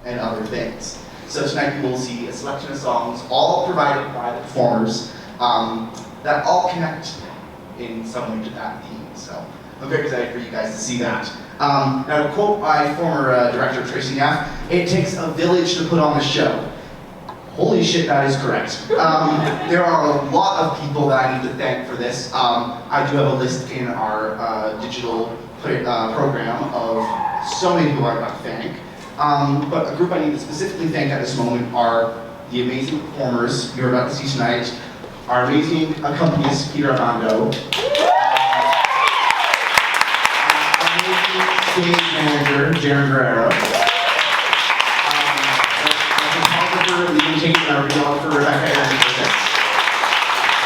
and other things. So tonight you will see a selection of songs, all provided by the performers, that all connect in some way to that theme. So I'm very excited for you guys to see that. Now, to quote my former director, Tracy Neff, it takes a village to put on a show. Holy shit, that is correct. There are a lot of people that I need to thank for this. I do have a list in our digital program of so many people I've got to thank. But a group I need to specifically thank at this moment are the amazing performers you're about to see tonight, our amazing accompanist, Peter Armando, our amazing stage manager, Jaron Guerrero, our videographer, Rebecca,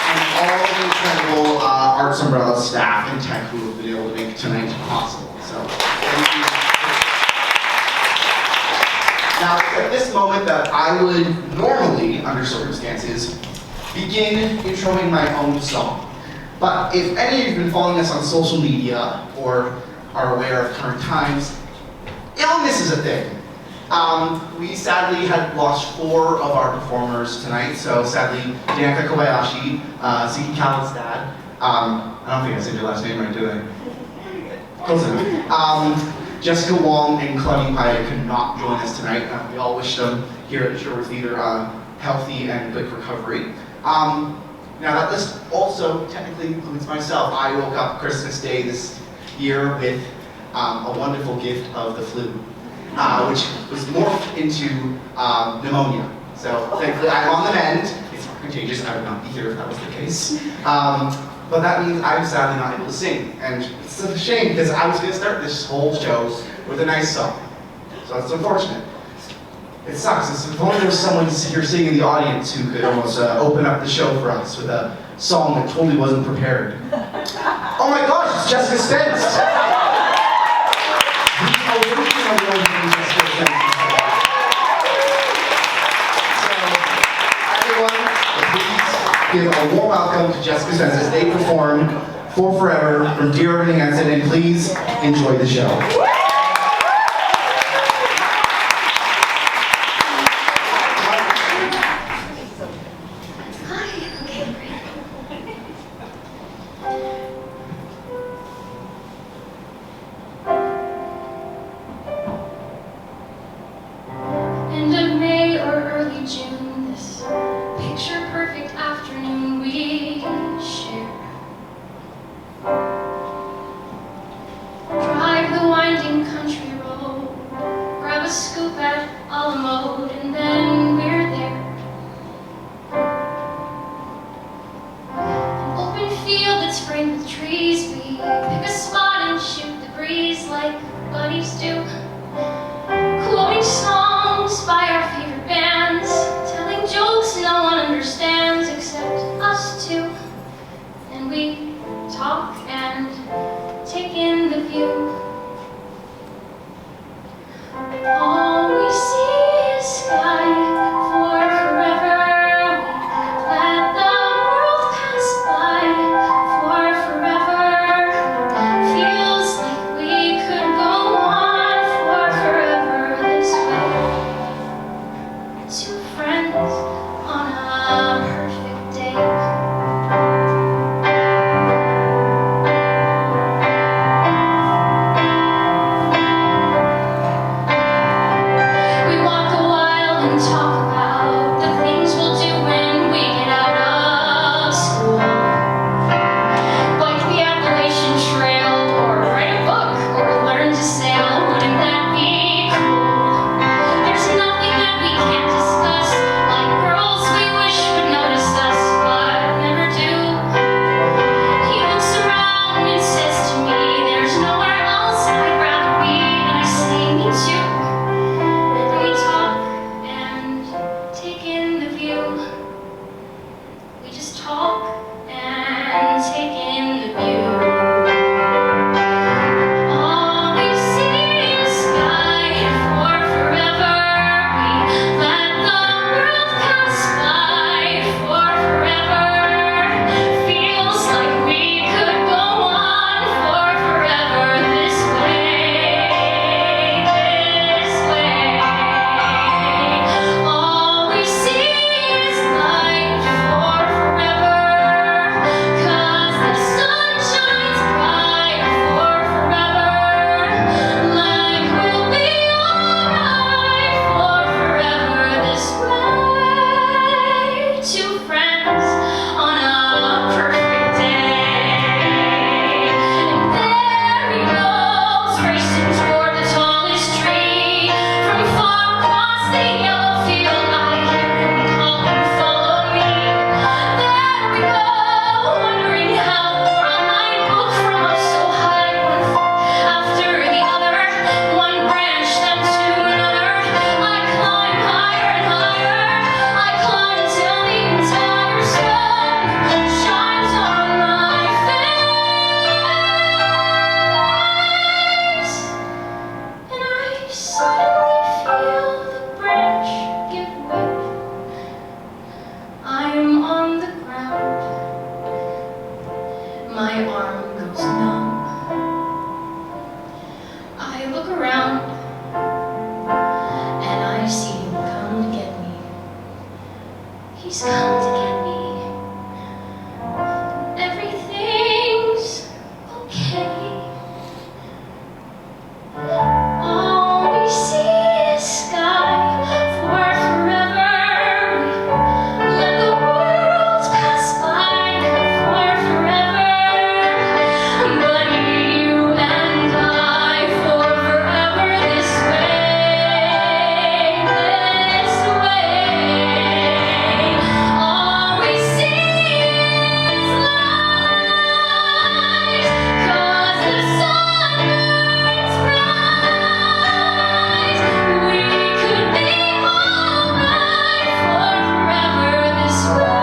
and all the incredible Arts Umbrella staff and tech who have been able to make tonight possible. So, thank you. Now, it's at this moment that I would normally, under circumstances, begin introing my own song. But if any of you have been following us on social media or are aware of current times, illness is a thing. We sadly had lost 4 of our performers tonight, so sadly, Danica Kobayashi, Ziki Khaled's dad, I don't think I said your last name right, did I? Close enough. Jessica Wong and Claudia Paya could not join us tonight. We all wish them here at the Sherwood Theater healthy and good recovery. Now that list also technically includes myself. I woke up Christmas Day this year with a wonderful gift of the flu. Which was morphed into pneumonia. So thankfully I'm on the mend. It's not contagious, I would not be here if that was the case. But that means I'm sadly not able to sing. And it's a shame because I was going to start this whole show with a nice song. So it's unfortunate. It sucks. It's if only there was someone here sitting in the audience who could almost open up the show for us with a song that totally wasn't prepared. Oh my gosh, it's Jessica Spence! Give a warm welcome to Jessica Spence as they perform For Forever from Dear Evan Hansen, and please enjoy the show. End of May or early June, this picture-perfect afternoon we share. Drive the winding country road, grab a scoop at a la mode, and then we're there. An open field that's framed with trees, we pick a spot and shoot the breeze like buddies do. Quoting songs by our favorite bands, telling jokes no one understands except us two. And we talk and take in the view. All we see is sky for forever. We let the world pass by for forever. Feels like we could go on for forever this way. Two friends on a perfect day. We walk a while and talk about the things we'll do when we get out of school. Like the Appalachian Trail, or write a book, or learn to sail. Wouldn't that be cool? There's nothing that we can't discuss. Like girls we wish would notice us, but never do. He looks around and says to me, there's nowhere else I'd rather be. And I say, me too. And we talk and He's come to get me. Everything's okay. All we see is sky for forever. Let the world pass by for forever. But you and I for forever this way, this way. All we see is light, 'cause the sun burns bright. We could be alright for forever this way.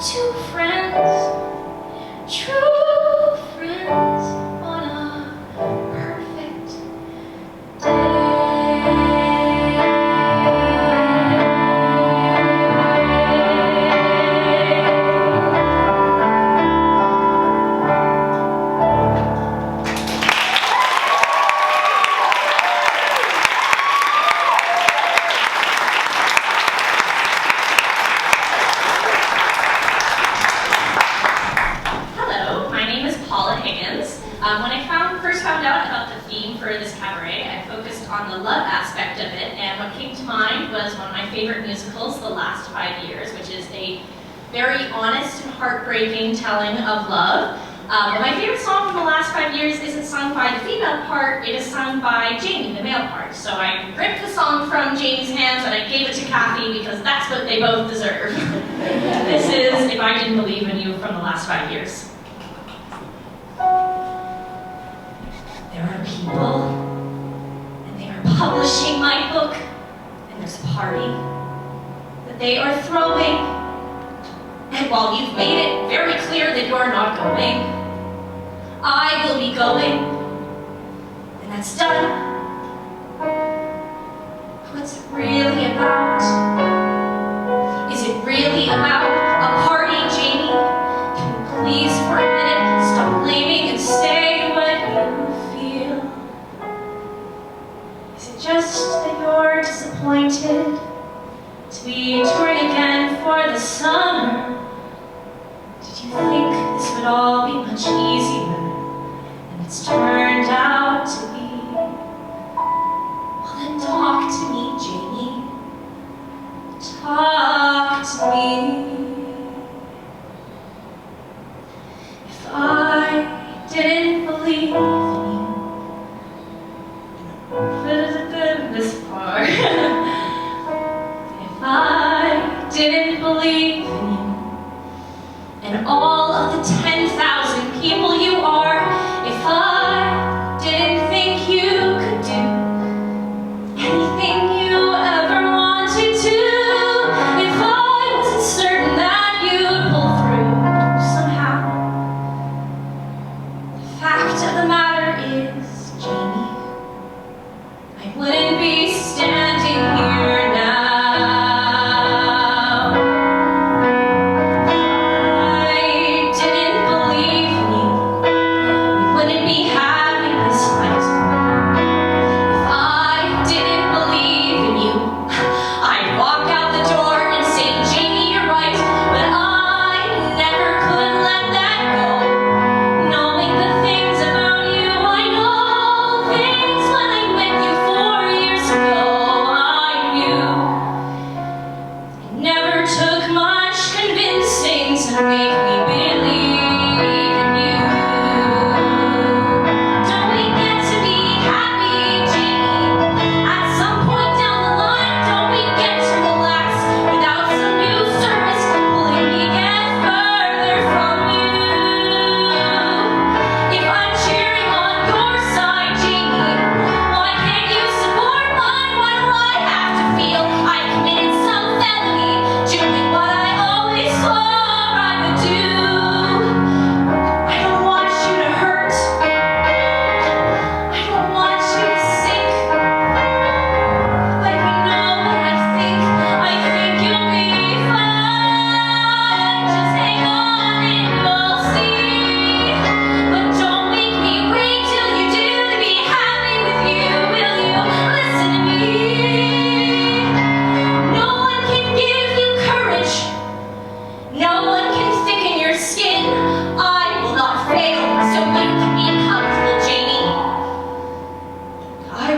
Two friends, true friends on a perfect Hello, my name is Paula Higgins. When I first found out about the theme for this cabaret, I focused on the love aspect of it, and what came to mind was one of my favorite musicals, The Last 5 Years, which is a very honest and heartbreaking telling of love. But my favorite song from The Last 5 Years isn't sung by the female part, it is sung by Jamie, the male part. So I ripped the song from Jamie's hands and I gave it to Kathy because that's what they both deserve. This is If I Didn't Believe in You from The Last 5 Years. There are people, and they are publishing my book, and there's a party that they are throwing. And while you've made it very clear that you're not going, I will be going, and that's done. What's it really about? Is it really about a party, Jamie? Can you please for a minute stop blaming and say what you feel? Is it just that you're disappointed to be touring again for the summer? Did you think this would all be much easier than it's turned out to be? Well then talk to me, Jamie. Talk to me. If I didn't believe in you, this part. If I didn't believe in you, and all of the 10,000 people you are, if I didn't think you could do anything you ever wanted to, if I wasn't certain that you'd pull through somehow, the fact of the matter is, Jamie,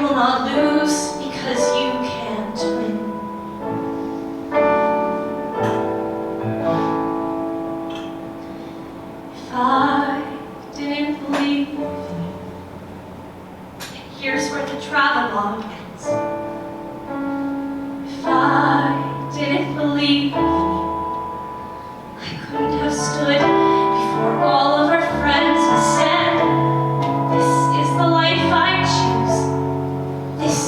will not lose because you can't win. If I didn't believe in you, here's where the travelogue ends. If I didn't believe in you, I couldn't have stood before all of our friends and said, this is the life I choose. This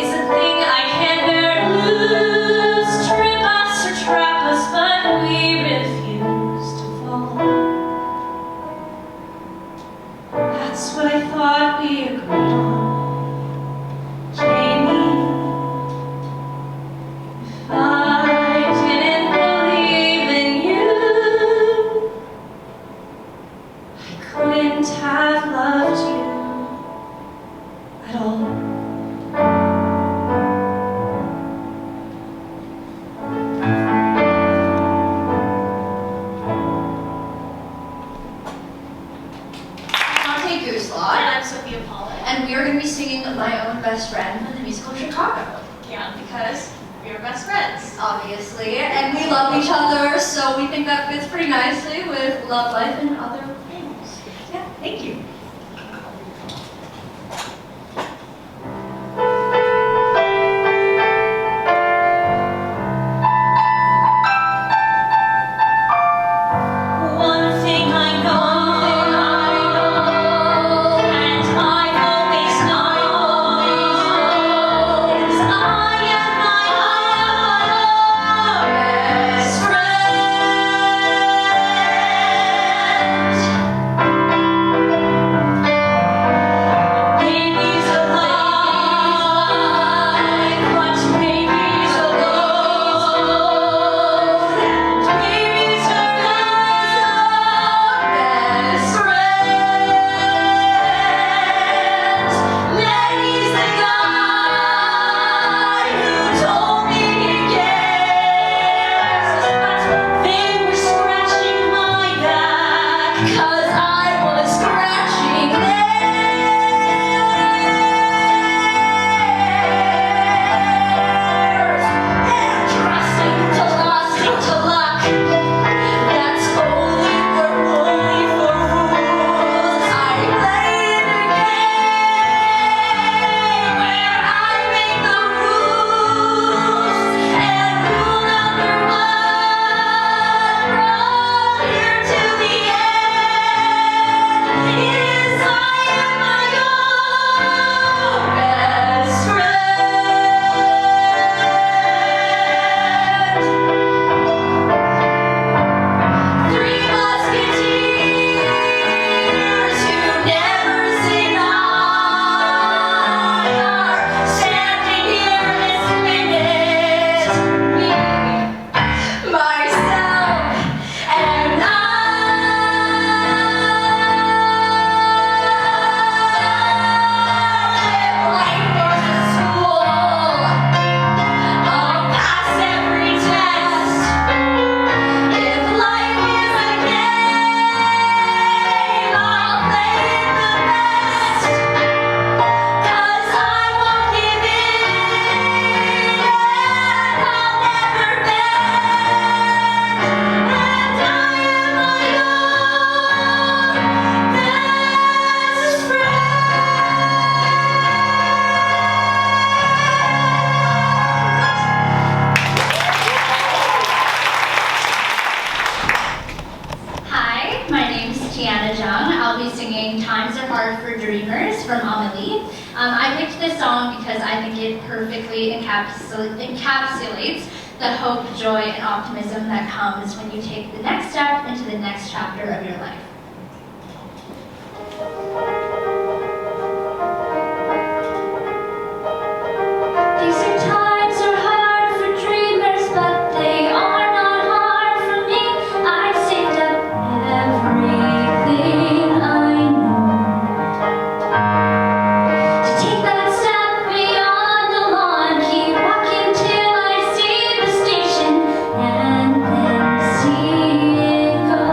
is a thing I can't bear to lose. Trip us or trap us, but we refuse to fall. That's what I thought we agreed on, Jamie. If I didn't believe in you, I couldn't have loved you at all. Monte Gooselot, And I'm Sophia Paula. and we are going to be singing My Own Best Friend from the musical Chicago, Yeah, because we are best friends. obviously. And we love each other, so we think that fits pretty nicely with love life and other things. Yeah, thank you. One thing I know, and I've always known, is I am my own best friend. Baby's alive, but baby's alone, and baby's her best friend. Lenny's the guy who told me he cares, but they were scratching my back 'cause I was scratching theirs. And trusting to luck, that's only for fools. I played a game where I make the rules, and rule number one, from here to the end, is I am my own best friend. Three musketeers who never say die are standing here this minute. Me, myself, and I. Life was a school. I'll pass every test. If life is a game, I'll play it the best. 'Cause I won't give in, and I'll never bend. And I am my own best friend. Hi, my name's Tiana Jung. I'll be singing Times Are Hard for Dreamers from Amelie. I picked this song because I think it perfectly encapsulates the hope, joy, and optimism that comes when you take the next step into the next chapter of your life. These times are hard for dreamers, but they are not hard for me. I've saved up everything I know to take that step beyond the lawn. Keep walking till I see the station and then see it go.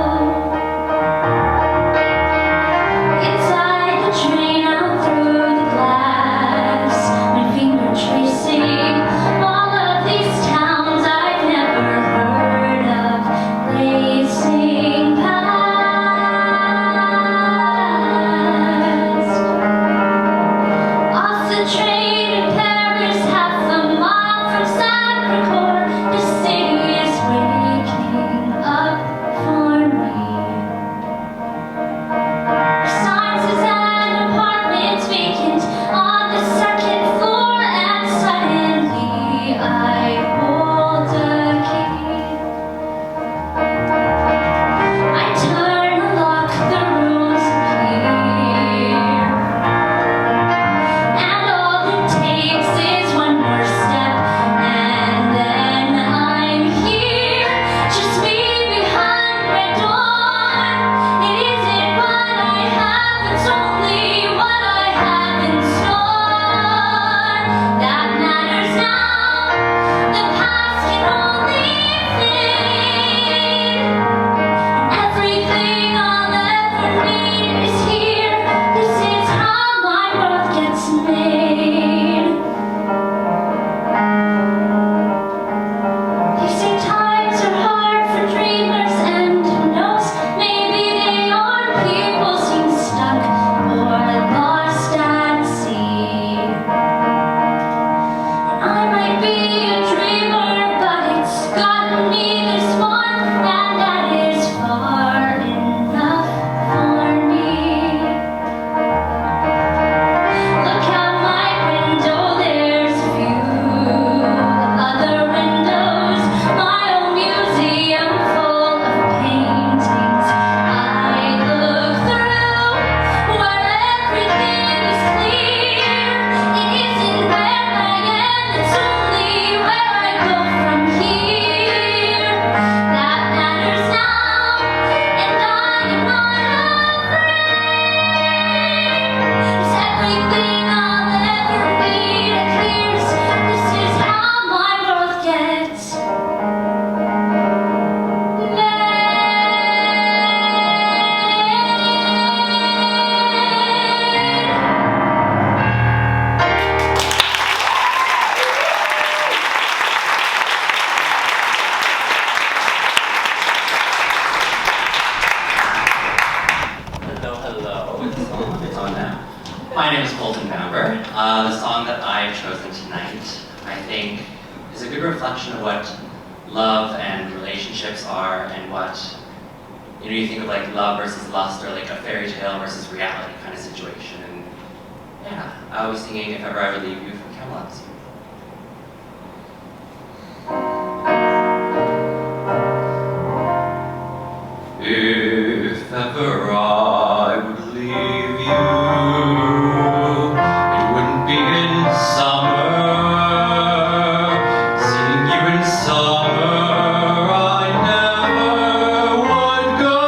The song that I've chosen tonight, I think, is a good reflection of what love and relationships are, and what, you think of like love versus lust, or like a fairy tale versus reality kind of situation. And yeah, I was singing If Ever I Would Leave You from Cabaret. If ever I would leave you, it wouldn't be in summer. Seeing you in summer, I never would go.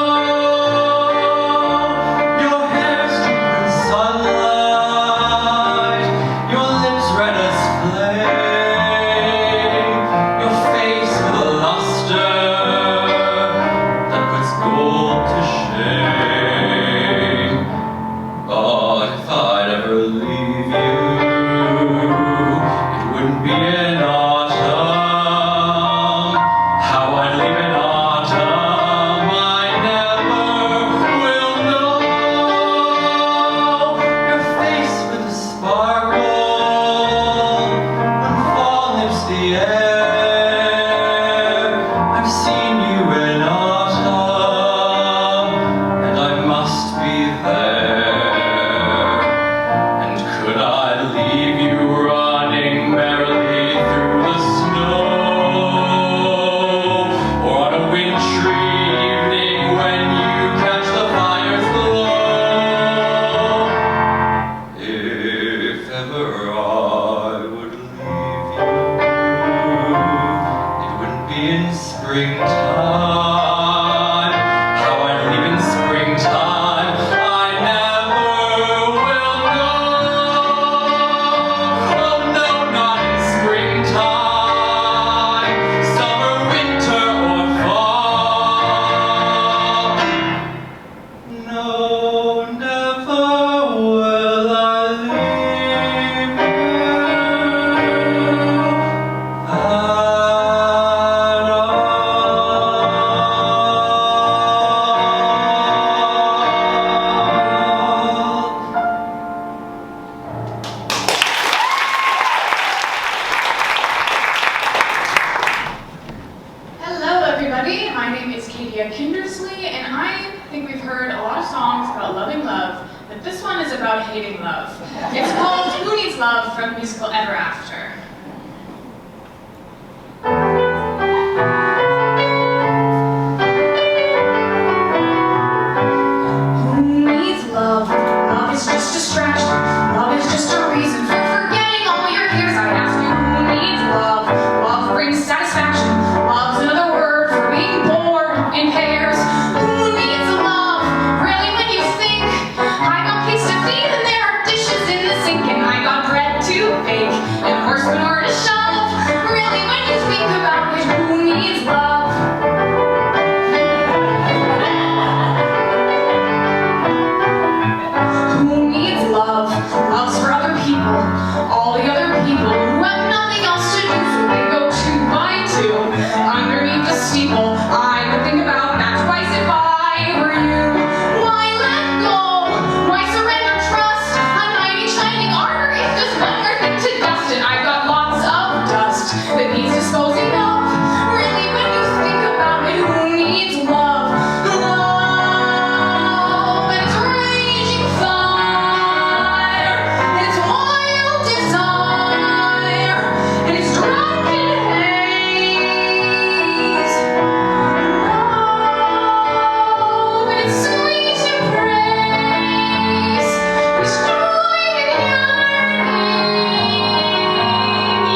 Your hair streaked in sunlight, your lips red as flame, your face with a luster that puts gold to shame. But if I'd ever leave you, it wouldn't be in autumn. How I'd leave in autumn, I never will know. Your face with a sparkle when fall lifts the air. I've seen you in autumn, and I must be there. And could I leave you running merrily through the snow, or on a wintry evening when you catch the fire's glow? If ever I would leave you, it wouldn't be in springtime. How I'd leave in springtime, I never will know. Oh no, not in springtime, summer, winter, or fall. No, never will I leave you at all. Hello, everybody. My name is Katia Kindersley, and I think we've heard a lot of songs about loving love, but this one is about hating love. It's called Who Needs Love from the musical Ever After. Who needs love? Love is just distraction. Love is just a reason for forgetting all your fears. I ask you, who needs love? Love brings satisfaction. Love's another word for being bored in pairs. Who needs love? Really, when you think I got pigs to feed and there are dishes in the sink, and I got bread to bake and horse manure to shove. Really, when you think about it, who needs love? Who needs love? Love's for other people. All the other people who have nothing else to do, so they go two by two underneath the steeple. I would think about that twice if I were you. Why let go? Why surrender trust? A knight in shining armor is just one more thing to dust, and I've got lots of dust that needs disposing of. Really, when you think about it, who needs love? Love, and it's raging fire, and it's wild desire, and it's drunken haze. Love, and it's sweet embrace, destroying yearning.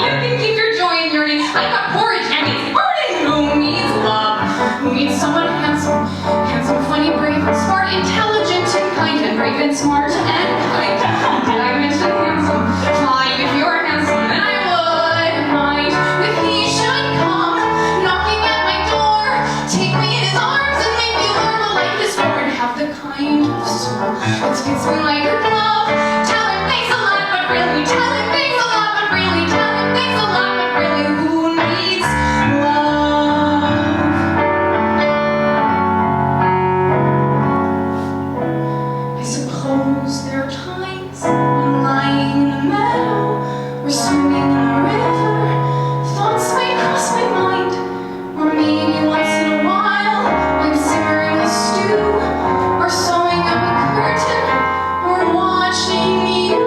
You can keep your joy and yearning. I got porridge and it's burning. Who needs love? Who needs someone handsome? Handsome, funny, brave, and smart, intelligent, and kind, and brave, and smart, and kind. Did I mention handsome? Fine, if you're handsome, then I wouldn't mind if he should come knocking at my door, take me in his arms, and make me learn what life is for, and have the kind of soul that fits me like a glove. Tell him thanks a lot, but really, tell him thanks a lot, but really, tell him thanks a lot, but really, who needs love? I suppose swimming in a river, thoughts might cross my mind. Or maybe once in a while, I'm simmering a stew, or sewing up a curtain, or watching you.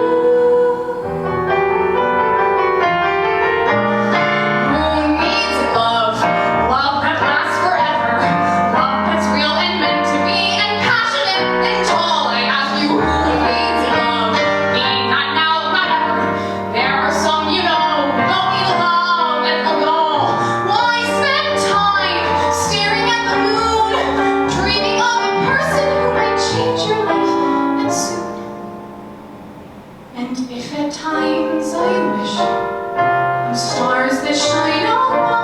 Who needs love? Love that lasts forever. Love that's real and meant to be, and passionate and tall. I ask you, who needs love? Me, not now, not ever. There are some you know who don't need love and will go. Why spend time staring at the moon, dreaming of a person who might change your life and soon? And if at times I wish on stars that shine above,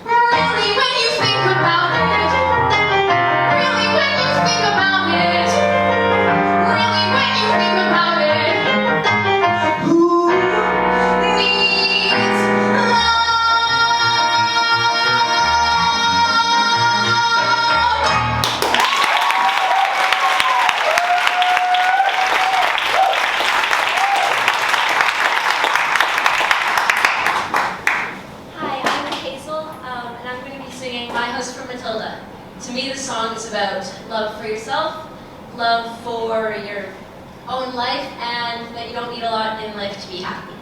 really when you think about it, really when you think about it, really when you think about it, who needs love? Hi, I'm Hazel, and I'm going to be singing My House for Matilda. To me, this song is about love for yourself, love for your own life, and that you don't need a lot in life to be happy.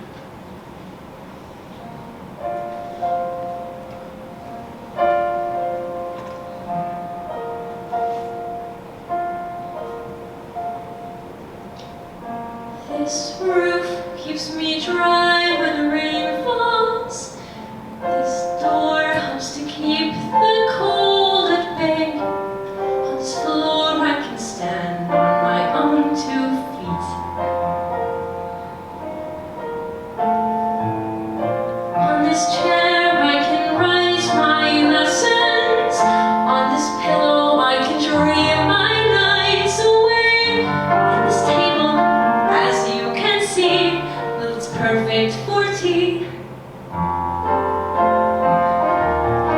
This roof keeps me dry when the rain falls. This door helps to keep the cold at bay. On this floor I can stand on my own 2 feet. On this chair I can write my lessons. On this pillow I can dream my nights away. And this table, as you can see, looks perfect for tea.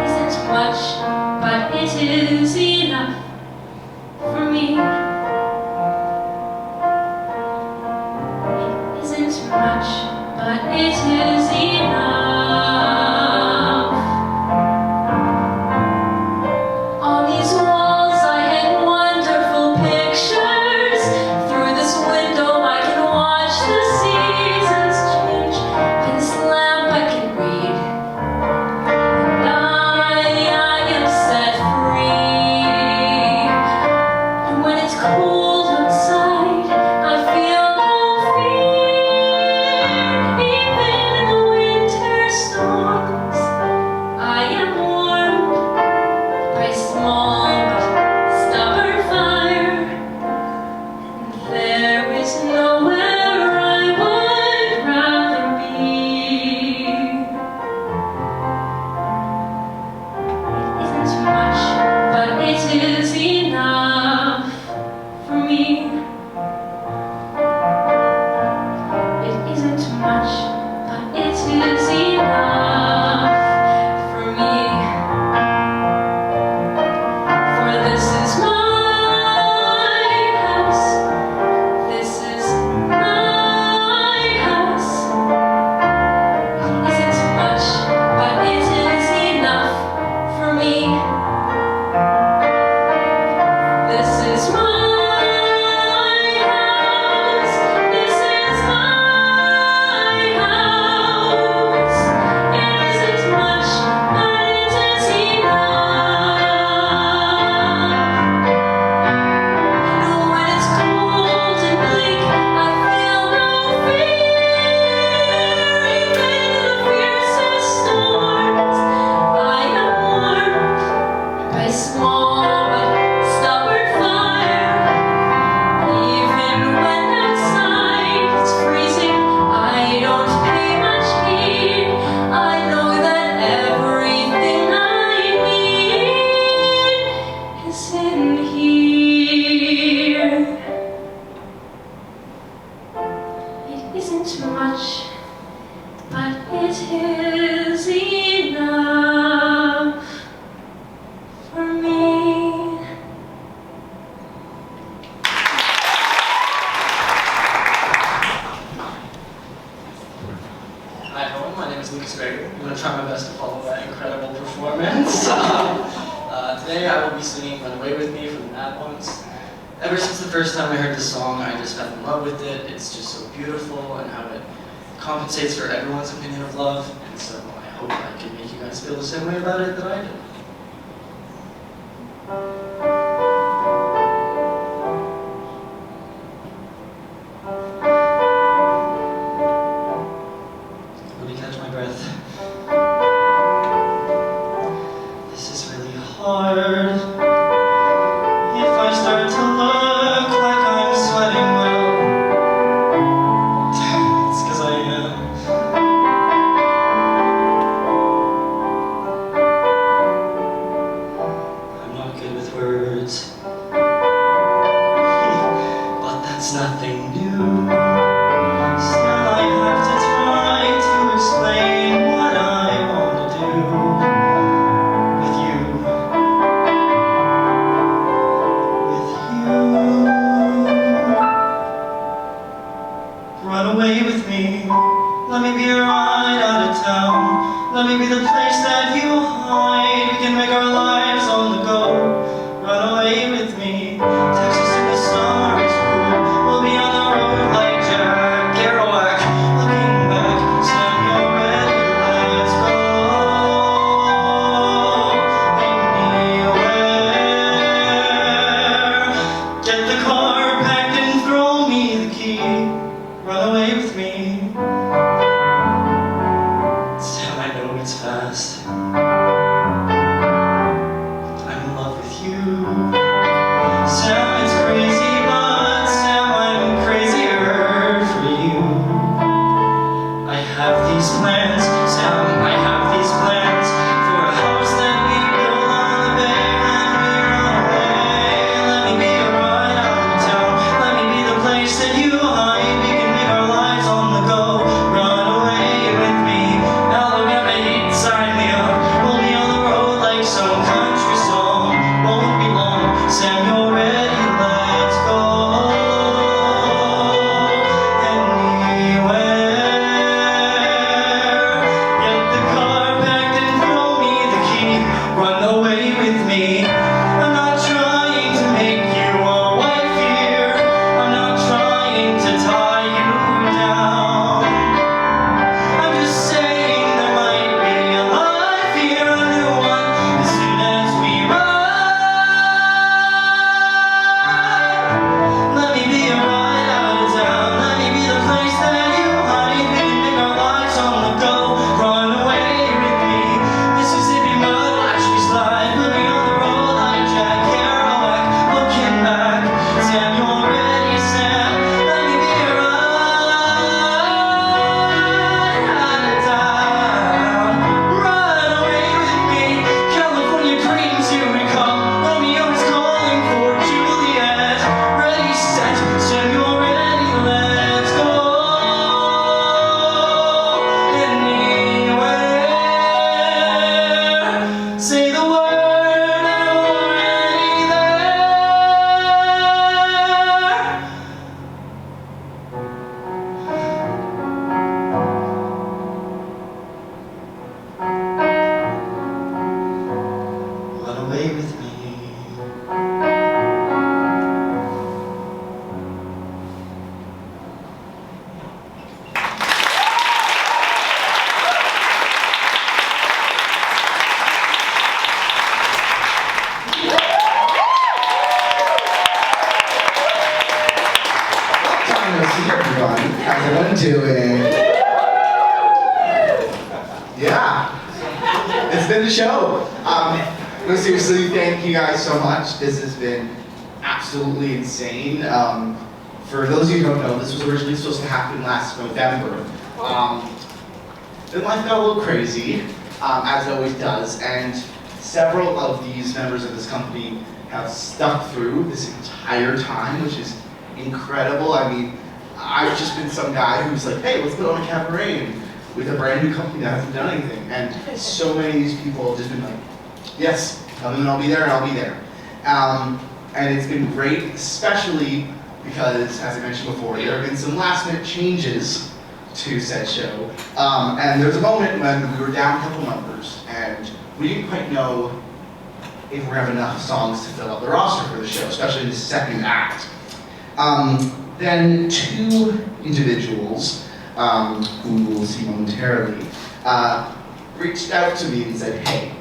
Isn't much, but it is enough for me. It isn't much, but it is enough. On these walls I hang wonderful pictures. Through this window I can watch the seasons change. By this lamp I can read. And I am set free. And when it's cold outside, I feel no fear. Even in the winter storms, I am warmed by small but stubborn fire. And there is nowhere I would rather be. It isn't much, but it is enough for me. It isn't much, but it is enough for me. For this is my house. This is my house. It isn't much, but it is enough for me. This is my house. This is my house. It isn't much, but it is enough. And when it's cold and bleak, I feel no fear. Even in the fiercest storms, I am warmed by small but stubborn fire. Even when outside it's freezing, I don't pay much heed. I know that everything I need is in here. It isn't much, but it is enough for me. was great. I'm going to try my best to follow that incredible performance. Today I will be singing Run Away With Me from the Mad Ones. Ever since the first time I heard this song, I just fell in love with it. It's just so beautiful and how it compensates for everyone's opinion of love. And so I hope I can make you guys feel the same way about it that I did. Let me catch my breath. This is really hard. If I start to look like I'm sweating, well, it's 'cause I am. I'm not good with words, but that's nothing new. Still, I have to try to explain what I want to do with you. Run away with me. Let me be a ride out of town. Let me be the place that you hide. We can make our lives on the go. Run away with me. Texas in the summer is cool. We'll be on the road like Jack Kerouac. Looking back, Sam, you're ready. Let's go anywhere. Get the car packed and throw me the key. Run away with me. Sam, I know it's fast. I'm in love with you. Sam, it's crazy, but Sam, I'm crazier for you. I have these plans, Sam, I have these plans for a house that we build on the bay when we run away. Let me be a ride out of town. Let me be the place that you hide. We can make our lives on the go. Run away with me. Alabama heat, sign me up. We'll be on the road like some country song. Won't be long. Sam, you're ready. Let's go anywhere. Get the car packed and throw me the key. Run away with me. I'm not trying to make you a wife here. I'm not trying to tie you down. I'm just saying there might be a life here, a new one, as soon as we ride. Let me be a ride out of town. Let me be the place that you hide. We can make our lives on the go. Run away with me. Mississippi mud, watch me slide. Put me on the road like Jack Kerouac. Looking back, Sam, you're ready, Sam. Let me be a ride out of town. Run away with me. California dreams, here we come. Romeo is calling for Juliet. Ready, set, Sam, you're ready. Let's go anywhere. Say the word, I'm already there. Run away with me. Time to see everyone. How's everyone doing? Yeah, it's been the show. No, seriously, thank you guys so much. This has been absolutely insane. For those of you who don't know, this was originally supposed to happen last November. Then life got a little crazy, as it always does, and several of these members of this company have stuck through this entire time, which is incredible. I mean, I've just been some guy who's like, hey, let's put on a cabaret and with a brand new company that hasn't done anything. And so many of these people have just been like, yes, tell them I'll be there and I'll be there. And it's been great, especially because, as I mentioned before, there have been some last minute changes to said show. And there was a moment when we were down a couple numbers, and we didn't quite know if we're gonna have enough songs to fill up the roster for the show, especially in the second act. Then two individuals, who we'll see momentarily, reached out to me and said, hey,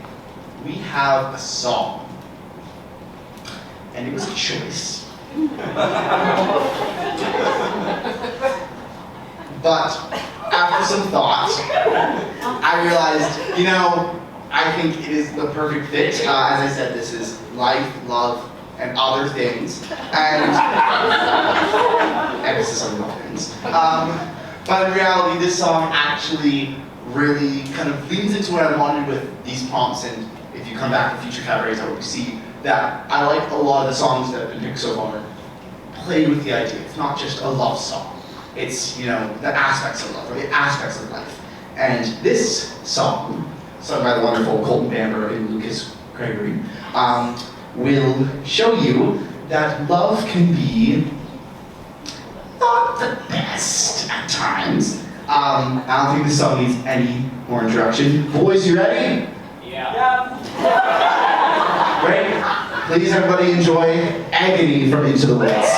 we have a song. And it was a choice. But after some thought, I realized, I think it is the perfect fit. As I said, this is life, love, and other things. And emphasis on the other things. But in reality, this song actually really kind of leans into what I wanted with these prompts. And if you come back to future cabarets, I hope you see that I like a lot of the songs that have been picked so far play with the idea. It's not just a love song. It's, the aspects of love, or the aspects of life. And this song, sung by the wonderful Colton Bamber and Lucas Gregory, will show you that love can be not the best at times. I don't think this song needs any more introduction. Boys, you ready? Yeah. Great. Please, everybody, enjoy Agony from Into the Woods.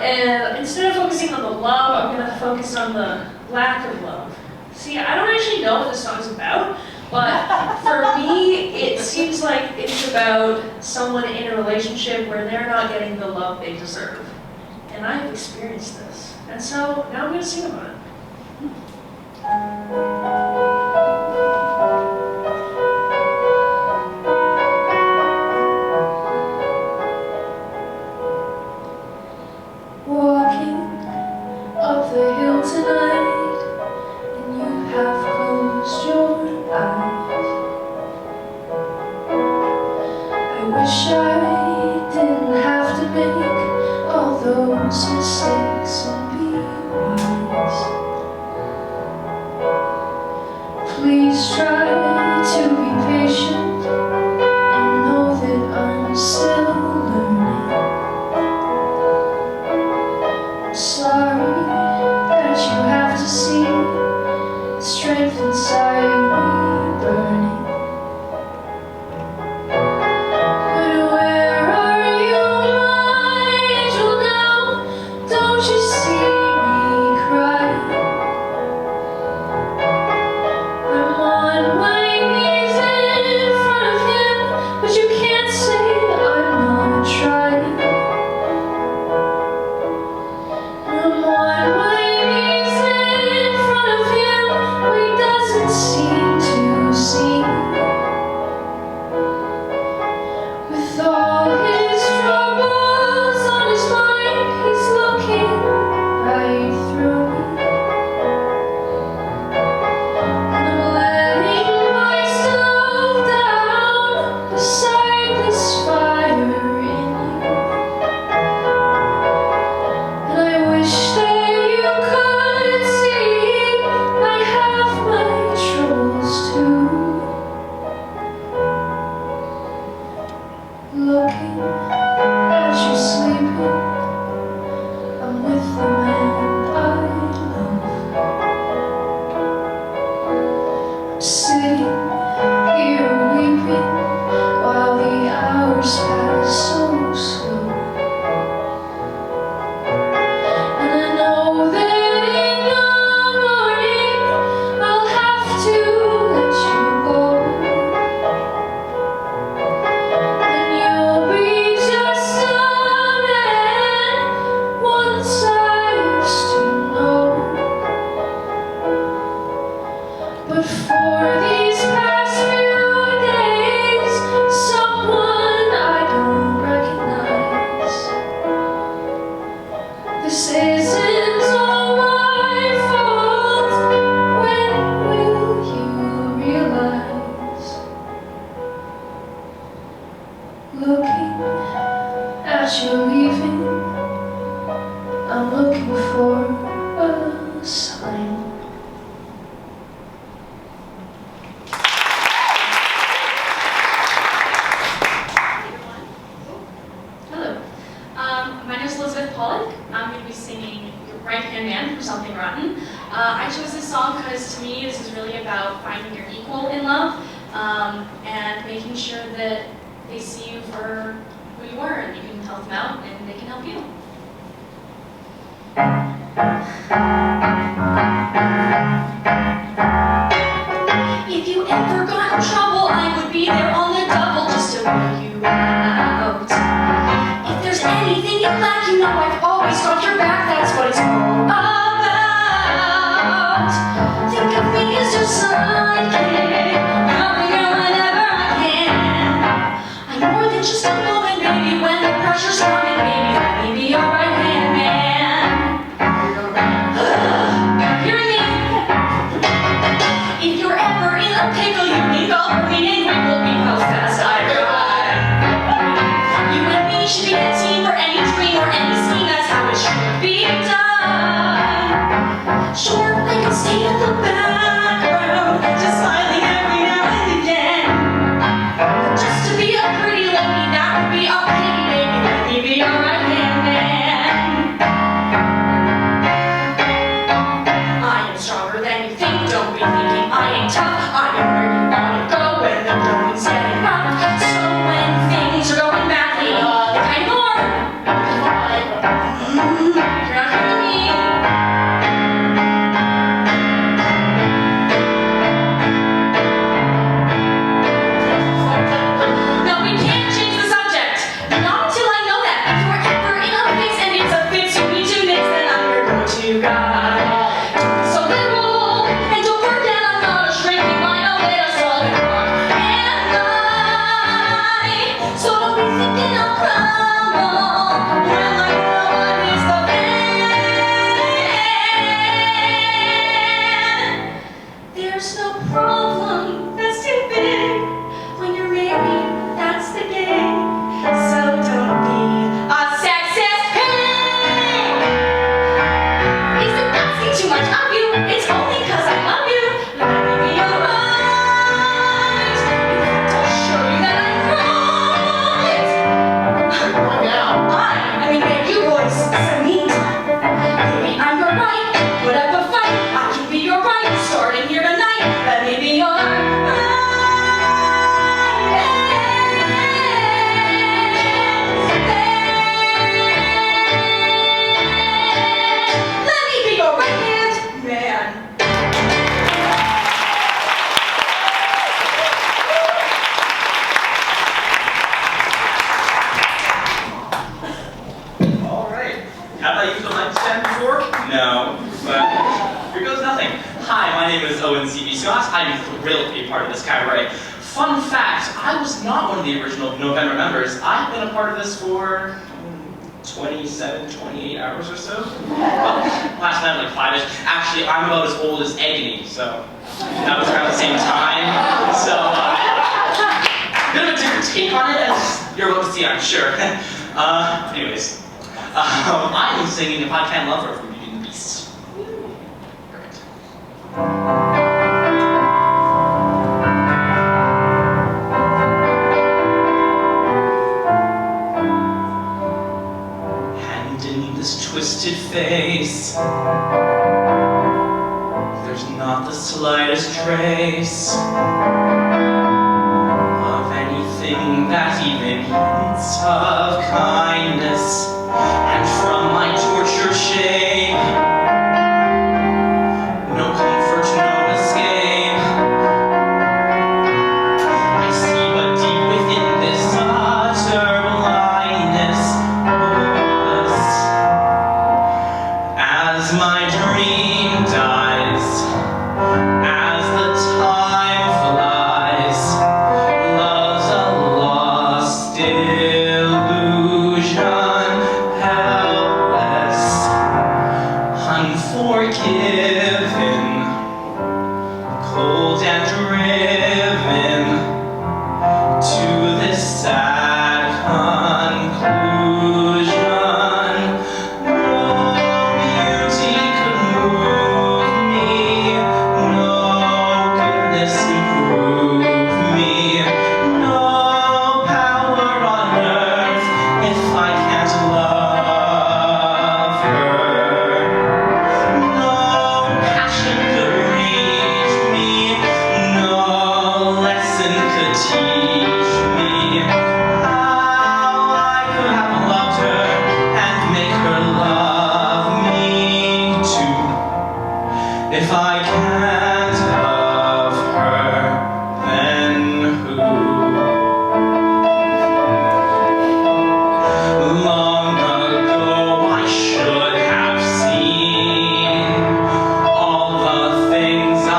And instead of focusing on the love, I'm going to focus on the lack of love. See, I don't actually know what this song's about, but for me, it seems like it's about someone in a relationship where they're not getting the love they deserve. And I've experienced this. And so now I'm going to sing about it. Walking up the hill sorry that you have to see the strength inside me burning. But where are you, my angel now? Don't you see me crying? I'm on my knees in front of him, but you can't say I'm not trying. I'm on my knees in front of him, but he doesn't seem to see me. With all his troubles on his mind, he's looking right through me. And I'm letting myself down beside this fire in you. And I wish that you could see I have my troubles too. Looking at you sleeping, I'm with the man I love. I'm sitting here weeping while the hours pass so slow. And I know that in the morning I'll have to let you go. And you'll be just a man once I used to know. But for these past few days, someone I don't recognize. This isn't all my fault. When will you realize? Looking at you leaving, I'm looking for a sign. Hello. My name is Elizabeth Pollock. I'm going to be singing Your Right Hand Man from Something Rotten. I chose this song because to me this is really about finding your equal in love and making sure that they see you for who you are and you can help them out and they can help you. If you ever got in trouble, I would be there on the double just to bail you out. If there's anything you lack, you know I've always got your back, that's what it's all about. Think of me as your sidekick, help me out whenever I can. I'm more than just a moment, baby, when the pressure's coming, baby, let me be your right hand man. Hearing me? If you're ever in a pickle, you need help me and we will be how fast I ride. You and me should be a team for any dream or any scheme, that's how it should be done. Sure, I can stay in the background, just smiling every now and again. But just to be a pretty lady, that would be a pity, baby, let me be your right hand man. I am stronger than you think, don't be thinking I ain't tough. I am where you wanna go when the going's getting rough. So when things are going badly, kind of more. You're not hearing me. No, we can't change the subject. Not until I know that. If you're ever in a fix and it's a fix you need to nix, then I'm your go-to guy. So little, and don't forget I'm not a shrinking line, I'll let us all get rock and lie. So don't be thinking I'll crumble when I know what is the plan. There's no problem that's too big when you're married, that's the gig. So don't be a sexist pig. Isn't asking too much of you, it's only 'cause I love you. Let me be alright. In fact, I'll show you that I'm right. Why now? I mean, you boys, so neat. stand before? No, but here goes nothing. Hi, my name is Owen C.B. Scott. I'm thrilled to be part of this cabaret. Fun fact, I was not one of the original November members. I've been a part of this for 27, 28 hours or so. Well, last night like 5-ish. Actually, I'm about as old as Agony, so that was around the same time. So, bit of a different take on it, as you're about to see, I'm sure. Anyways, I am singing If I Can't Love Her from Beauty and the Beast. Perfect. And in this twisted face, there's not the slightest trace of anything that even hints of kindness. And from my tortured shape, no comfort, no escape. I see but deep within this utter blindness, hopeless. As my dream dies, as the time flies, love's a lost illusion, helpless, unforgiven, cold and driven to this sad conclusion. No beauty could move me, no goodness improve me, no power on earth if I can't love her. No passion could reach me, no lesson could teach me how I could have loved her and make her love me too. If I can't love her, then who? Long ago I should have seen all the things I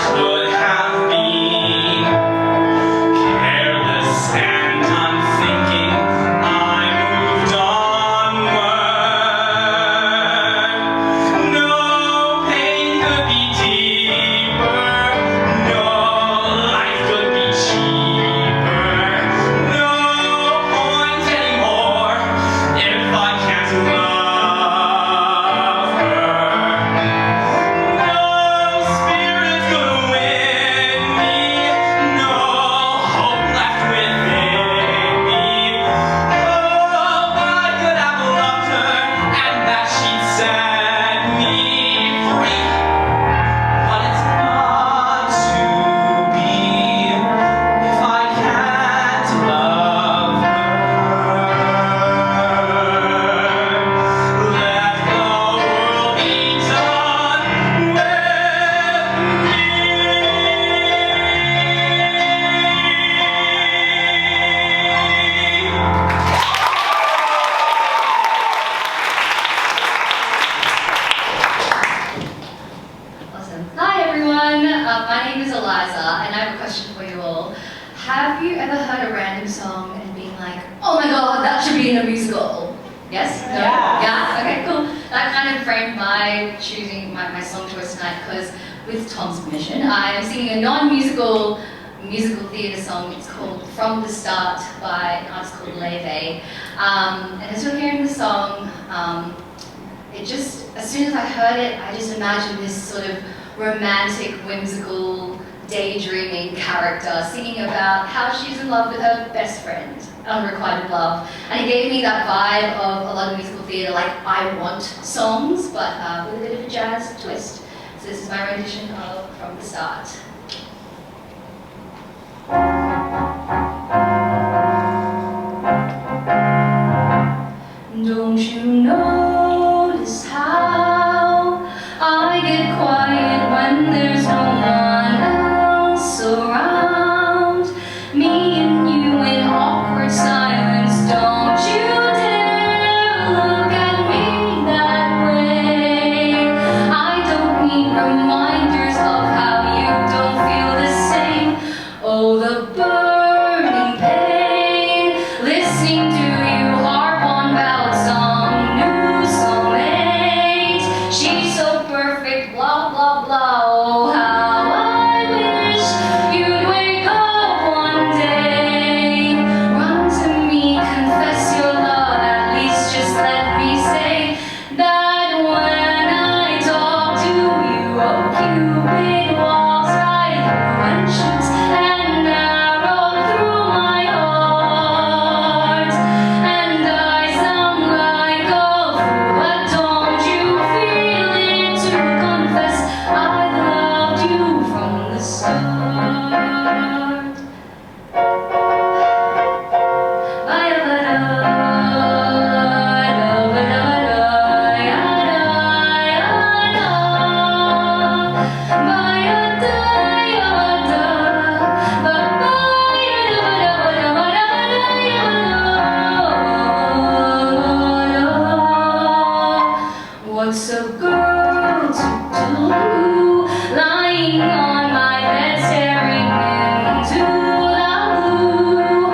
could have been. Careless and unthinking, I moved onward. No pain could be deeper, no life could be cheaper, no point anymore if I can't love her. No spirit could win me, no hope left within me. Oh, I could have loved her and that she'd set me free. But it's not to be if I can't love her. Let the world be done with me. Awesome. Hi everyone, my name is Eliza and I have a question for you all. Have you ever heard a random song and been like, oh my god, that should be in a musical? Yes? No? Yeah? Okay, cool. That kind of framed my choosing my song choice tonight because with Tom's permission, I'm singing a non-musical musical theatre song. It's called From the Start by an artist called Leve. And as you're hearing the song, it just, as soon as I heard it, I just imagined this sort of romantic, whimsical, daydreaming character singing about how she's in love with her best friend, unrequited love. And it gave me that vibe of a lot of musical theatre, like I Want songs, but with a bit of a jazz twist. So this is my rendition of From the Start. Don't you notice how I get quiet when there's no one else around? Me and you in awkward silence. Don't you dare look at me that way. girl to do, lying on my bed staring into the blue.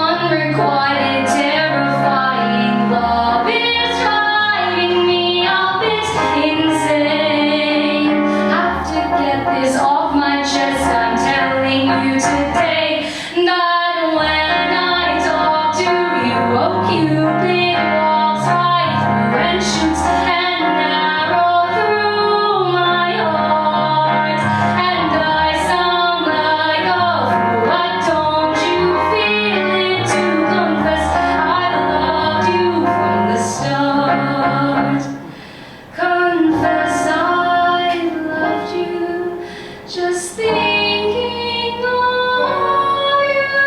Unrequited, terrifying love is driving me a bit insane. Have to get this off my chest, I'm telling you today that when I talk to you, oh Cupid walks right through and shoots an arrow through my heart. And I sound like a fool, but don't you feel it to confess I loved you from the start. Confess I loved you, just thinking of you.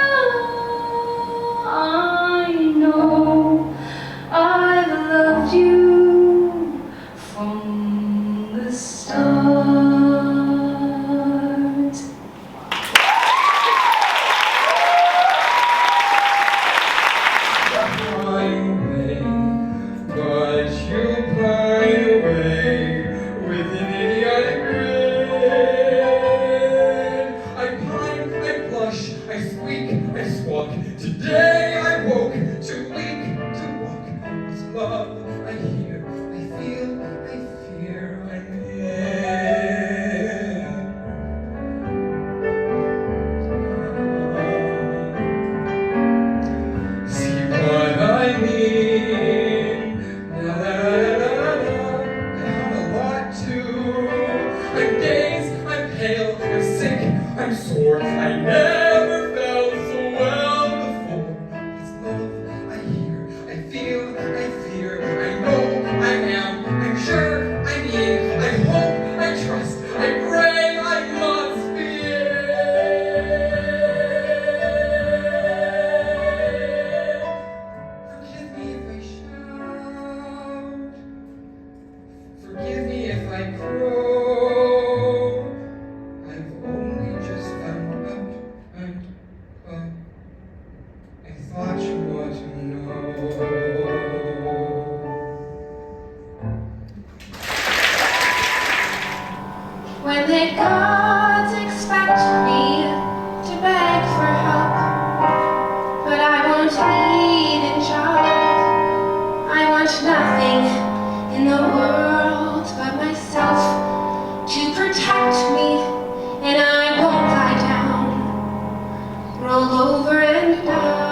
I know I've loved you from the start. But you pine away with an idiotic grin. I pine, I blush, I squeak, I squawk. Today I woke too weak to walk. This love I hear, I feel, I fear, I'm in. See what I mean? La la la la la. I'm a lot too. I'm dazed, I'm pale, I'm sick, I'm sore. I never felt so well before. It's love I hear, I feel, I fear, I know, I am, I'm sure, I mean, I hope, I trust, I pray, I must be it. Forgive me if I shout. Forgive me if I crow. I've only just found out. I thought you ought to know. When the gods expect me to beg for help, but I won't plead in child. I want nothing in the world but myself to protect me, and I won't lie down, roll over and die.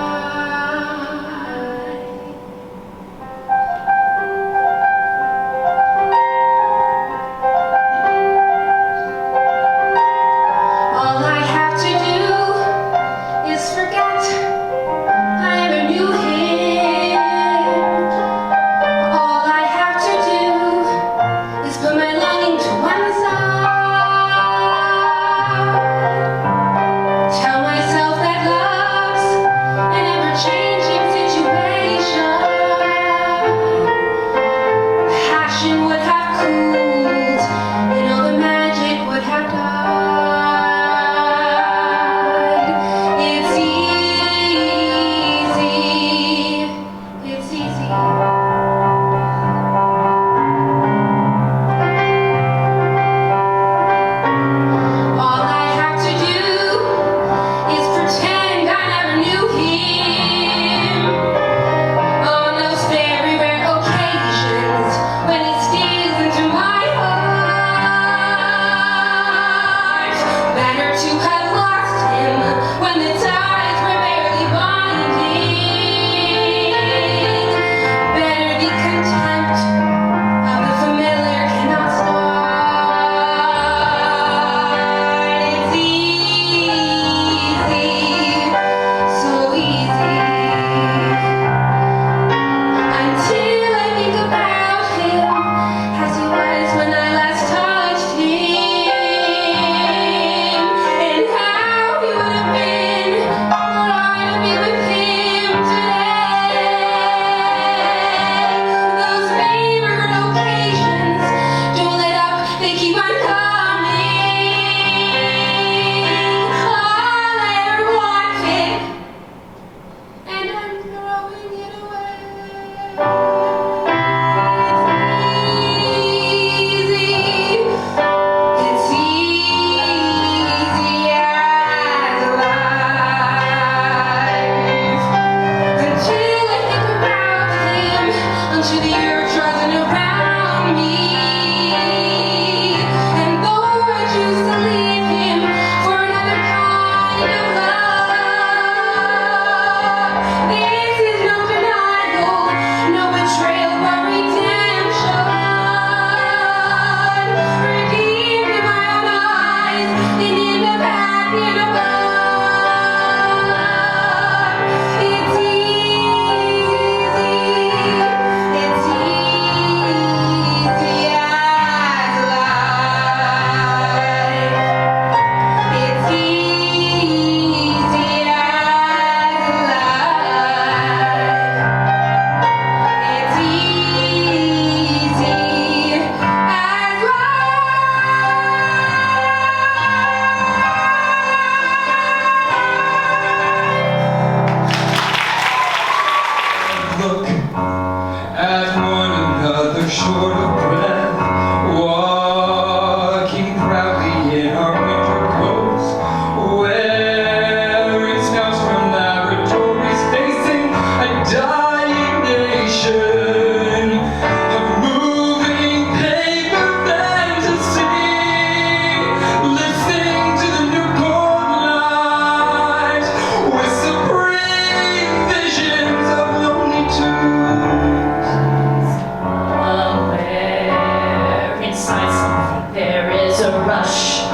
inside something there is a rush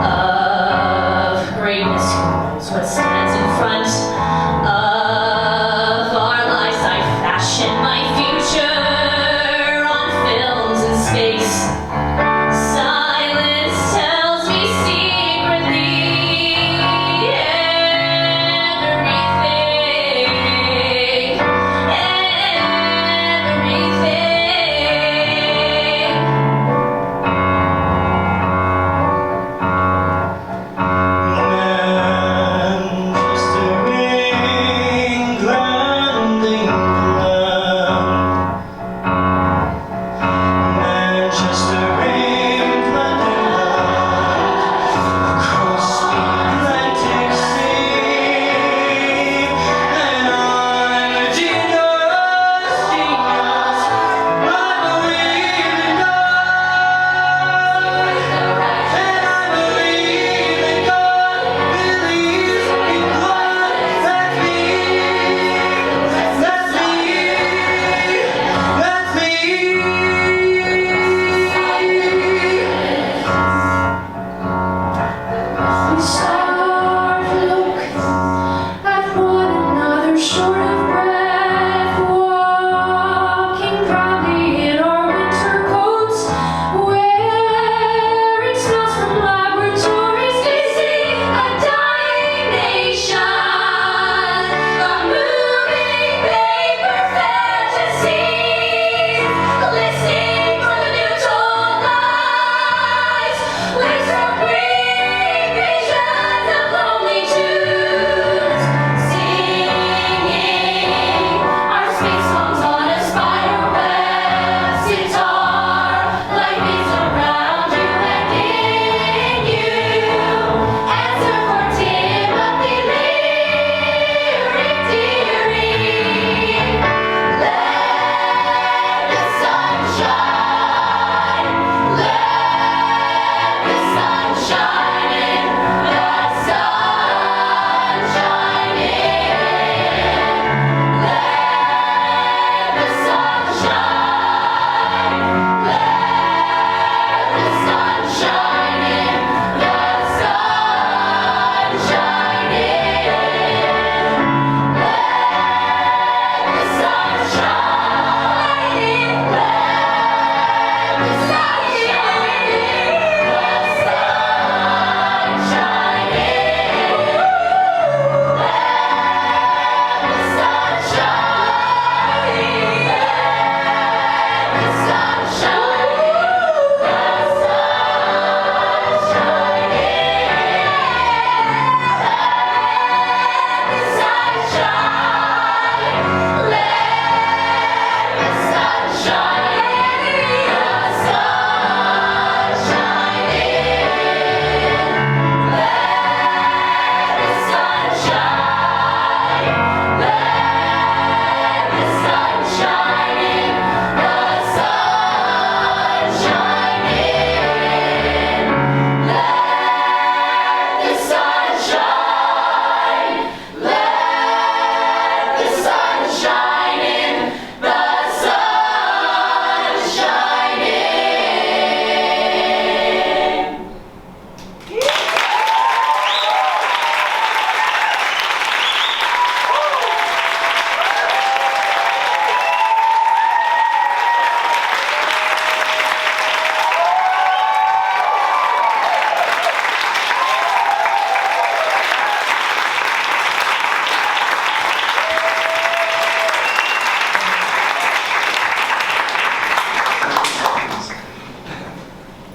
of greatness. Who knows what stands in front of our lives? I fashion my future on films in space. Silence tells me secretly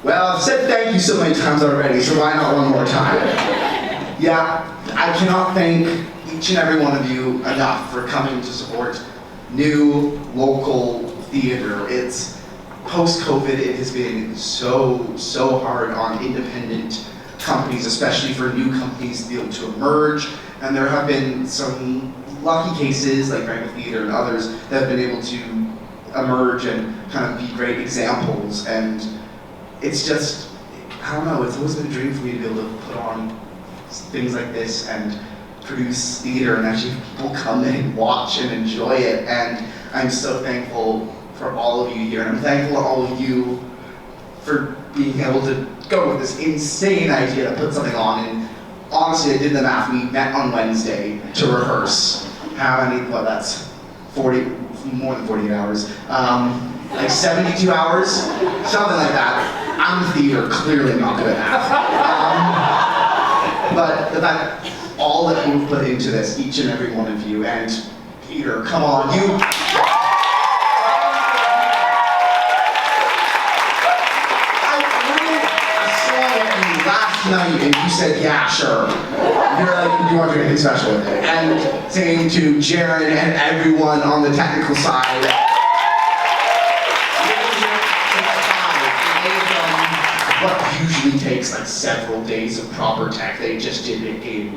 everything, I've said thank you so many times already, so why not one more time? Yeah, I cannot thank each and every one of you enough for coming to support new local theater. It's post-COVID, it has been so hard on independent companies, especially for new companies to be able to emerge. And there have been some lucky cases, like Rainbow Theater and others, that have been able to emerge and kind of be great examples. And it's just, I don't know, it's always been a dream for me to be able to put on things like this and produce theater and actually people come and watch and enjoy it. And I'm so thankful for all of you here. And I'm thankful to all of you for being able to go with this insane idea to put something on. And honestly, I did the math. We met on Wednesday to rehearse. How many? Well, that's 40, more than 48 hours. Like 72 hours, something like that. I'm in theater, clearly not good at math. But the fact, all that we've put into this, each and every one of you, and Peter, come on, you. I wrote a song at you last night, and you said, yeah, sure. You're like, you want to do anything special with it. And singing to Jaron and everyone on the technical side. What usually takes like several days of proper tech, they just did it in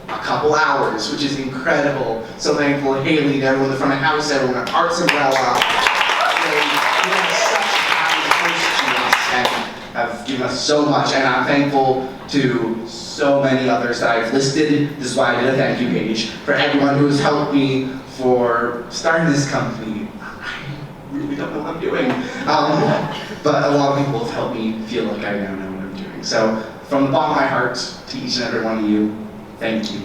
a couple hours, which is incredible. So thankful to Haley and everyone in the front of house, everyone at Arts Umbrella. They give us such kind push to us and have given us so much. And I'm thankful to so many others that I've listed. This is why I did a thank you page for everyone who has helped me for starting this company. I really don't know what I'm doing. But a lot of people have helped me feel like I now know what I'm doing. So, from the bottom of my heart, to each and every one of you, thank you.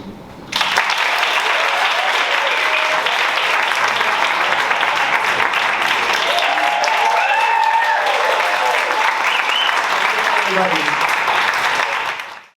Everybody.